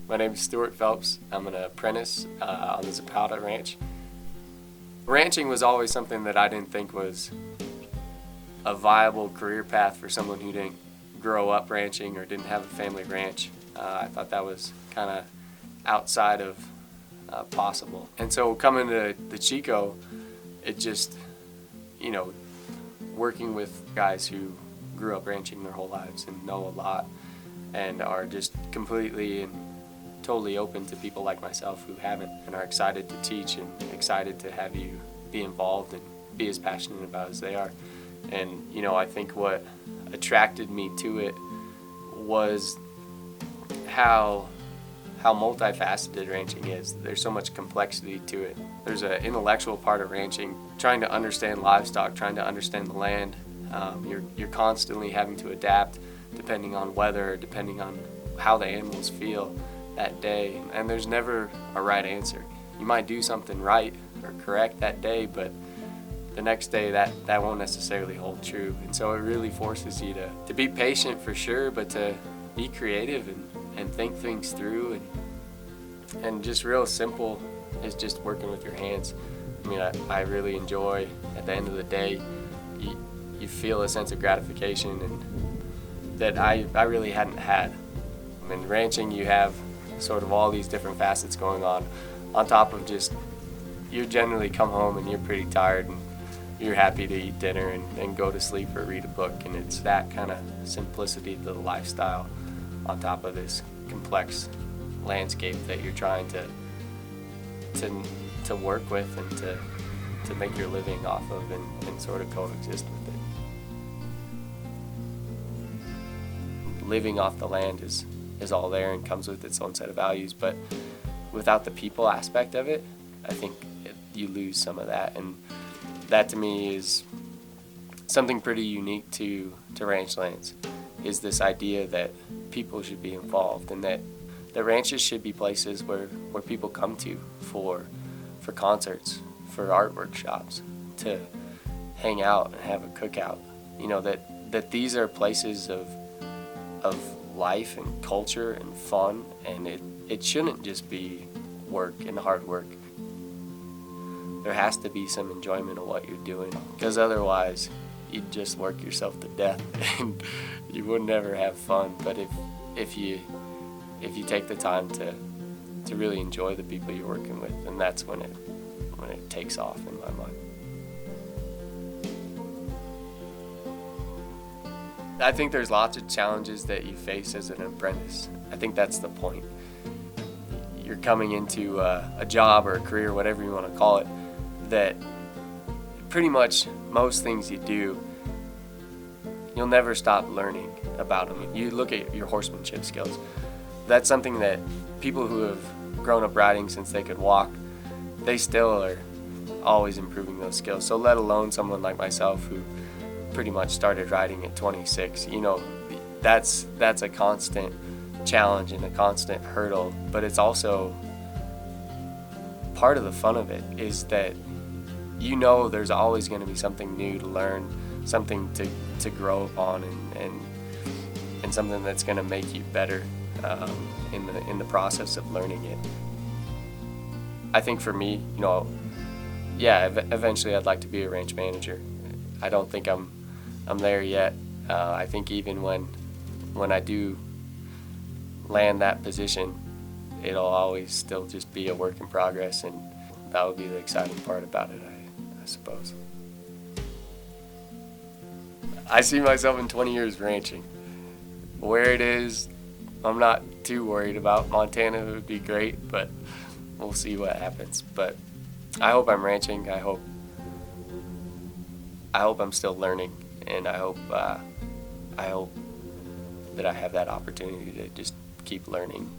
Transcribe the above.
My name is Stuart Phelps. I'm an apprentice on the Zapata Ranch. Ranching was always something that I didn't think was a viable career path for someone who didn't grow up ranching or didn't have a family ranch. I thought that was kind of outside of possible. And so coming to the Chico, it just, working with guys who grew up ranching their whole lives and know a lot and are just completely and totally open to people like myself who haven't and are excited to teach and excited to have you be involved and be as passionate about as they are. And I think what attracted me to it was how multifaceted ranching is. There's so much complexity to it. There's an intellectual part of ranching, trying to understand livestock, trying to understand the land. You're constantly having to adapt depending on weather, depending on how the animals feel that day. And there's never a right answer. You might do something right or correct that day, but the next day that won't necessarily hold true. And so it really forces you to be patient for sure, but to be creative and think things through, and just real simple is just working with your hands. I really enjoy, at the end of the day, you feel a sense of gratification and that I really hadn't had. In ranching you have sort of all these different facets going on top of just, you generally come home and you're pretty tired and you're happy to eat dinner and go to sleep or read a book, and it's that kind of simplicity to the lifestyle on top of this complex landscape that you're trying to work with and to make your living off of and sort of coexist with it. Living off the land is all there and comes with its own set of values, but without the people aspect of it, I think you lose some of that, and that to me is something pretty unique to Ranchlands, is this idea that people should be involved and that the ranches should be places where people come to for concerts, for art workshops, to hang out and have a cookout. That these are places of life and culture and fun, and it shouldn't just be work and hard work. There has to be some enjoyment of what you're doing, because otherwise you'd just work yourself to death and you would never have fun. But if you take the time to really enjoy the people you're working with, then that's when it takes off in my mind. I think there's lots of challenges that you face as an apprentice. I think that's the point. You're coming into a job or a career, whatever you want to call it, that pretty much most things you do, you'll never stop learning about them. You look at your horsemanship skills. That's something that people who have grown up riding since they could walk, they still are always improving those skills. So let alone someone like myself who pretty much started riding at 26. That's a constant challenge and a constant hurdle, but it's also part of the fun of it is that there's always going to be something new to learn, something to grow upon, and something that's going to make you better in the process of learning it. I think for me, eventually I'd like to be a ranch manager. I don't think I'm there yet. I think even when I do land that position, it'll always still just be a work in progress, and that would be the exciting part about it, I suppose. I see myself in 20 years ranching. Where it is, I'm not too worried about. Montana would be great, but we'll see what happens. But I hope I'm ranching. I hope I'm still learning, and I hope that I have that opportunity to just keep learning.